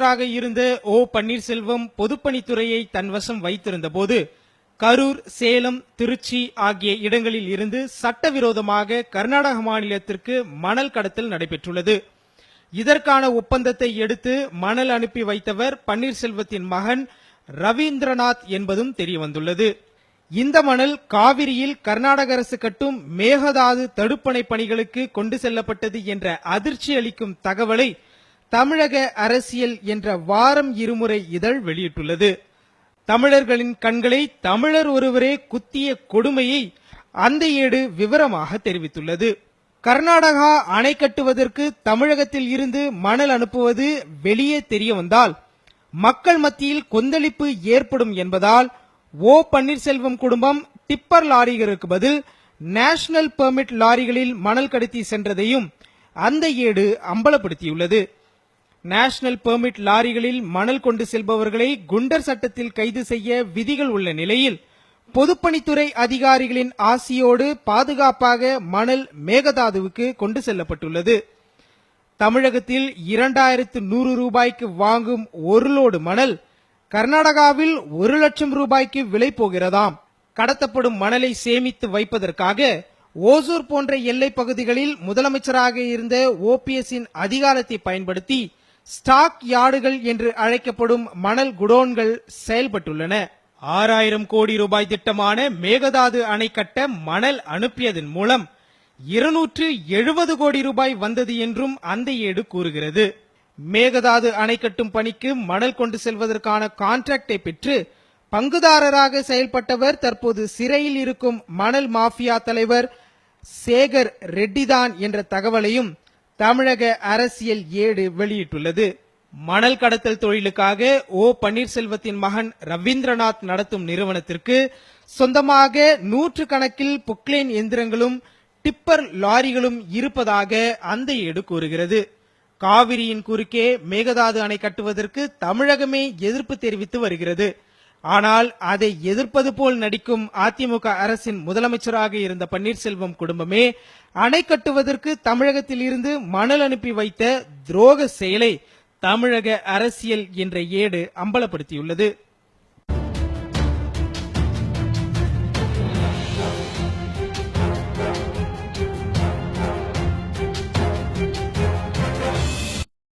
முதலமைச்சராக இருந்த ஓ பன்னீர்செல்வம் பொதுப்பணித்துறையை தன் வசம் வைத்திருந்த போது கரூர், சேலம், திருச்சி ஆகிய இடங்களில் இருந்து சட்டவிரோதமாக கர்நாடக மாநிலத்திற்கு மணல் கடத்தல் நடைபெற்றுள்ளது. இதற்கான ஒப்பந்தத்தை எடுத்து மணல் அனுப்பி வைத்தவர் பன்னீர்செல்வத்தின் மகன் ரவீந்திரநாத் என்பதும் தெரியவந்துள்ளது. இந்த மணல் காவிரியில் கர்நாடக அரசு கட்டும் மேகதாது தடுப்பணை பணிகளுக்கு கொண்டு செல்லப்பட்டது என்ற அதிர்ச்சி அளிக்கும் தகவலை தமிழக அரசியல் என்ற வாரம் இருமுறை இதழ் வெளியிட்டுள்ளது. தமிழர்களின் கண்களை தமிழர் ஒருவரே குத்திய கொடுமையை அந்த ஏடு விவரமாக தெரிவித்துள்ளது. கர்நாடகா அணை கட்டுவதற்கு தமிழகத்தில் இருந்து மணல் அனுப்புவது வெளியே தெரிய வந்தால் மக்கள் மத்தியில் கொந்தளிப்பு ஏற்படும் என்பதால் ஓ பன்னீர்செல்வம் குடும்பம் டிப்பர் லாரிகளுக்கு பதில் நேஷனல் பெர்மிட் லாரிகளில் மணல் கடத்தி சென்றதையும் அந்த ஏடு அம்பலப்படுத்தியுள்ளது. நேஷனல் பெர்மிட் லாரிகளில் மணல் கொண்டு செல்பவர்களை குண்டர் சட்டத்தில் கைது செய்ய விதிகள் உள்ள நிலையில் பொதுப்பணித்துறை அதிகாரிகளின் ஆசியோடு பாதுகாப்பாக மணல் மேகதாதுவுக்கு கொண்டு செல்லப்பட்டுள்ளது. தமிழகத்தில் 2100 ரூபாய்க்கு வாங்கும் ஒரு லோடு மணல் கர்நாடகாவில் 1 லட்சம் ரூபாய்க்கு விலை போகிறதாம். கடத்தப்படும் மணலை சேமித்து வைப்பதற்காக ஓசூர் போன்ற எல்லை பகுதிகளில் முதலமைச்சராக இருந்த ஓபிஎஸ்ஸின் அதிகாரத்தை பயன்படுத்தி ஸ்டாக் யார்டுகள் என்று அழைக்கப்படும் மணல் குடோன்கள் செயல்பட்டுள்ளன. 6000 கோடி ரூபாய் திட்டமான மேகதாது அணை கட்ட மணல் அனுப்பியதன் மூலம் 270 கோடி ரூபாய் வந்தது என்றும் அந்த ஏடு கூறுகிறது. மேகதாது அணை கட்டும் பணிக்கு மணல் கொண்டு செல்வதற்கான கான்ட்ராக்டை பெற்று பங்குதாரராக செயல்பட்டவர் தற்போது சிறையில் இருக்கும் மணல் மாஃபியா தலைவர் சேகர் ரெட்டிதான் என்ற தகவலையும் தமிழக அரசியல் ஏடு வெளியிட்டுள்ளது. மணல் கடத்தல் தொழிலுக்காக ஓ பன்னீர்செல்வத்தின் மகன் ரவீந்திரநாத் நடத்தும் நிறுவனத்திற்கு சொந்தமாக 100 கணக்கில் புக்லேன் எந்திரங்களும் டிப்பர் லாரிகளும் இருப்பதாக அந்த ஏடு கூறுகிறது. காவிரியின் குறுக்கே மேகதாது அணை கட்டுவதற்கு தமிழகமே எதிர்ப்பு தெரிவித்து வருகிறது. ஆனால் அதை எதிர்ப்பது போல் நடிக்கும் அதிமுக அரசின் முதலமைச்சராக இருந்த பன்னீர்செல்வம் குடும்பமே அணை கட்டுவதற்கு தமிழகத்தில் இருந்து மணல் அனுப்பி வைத்த துரோக செயலை தமிழக அரசியல் என்ற ஏடு அம்பலப்படுத்தியுள்ளது.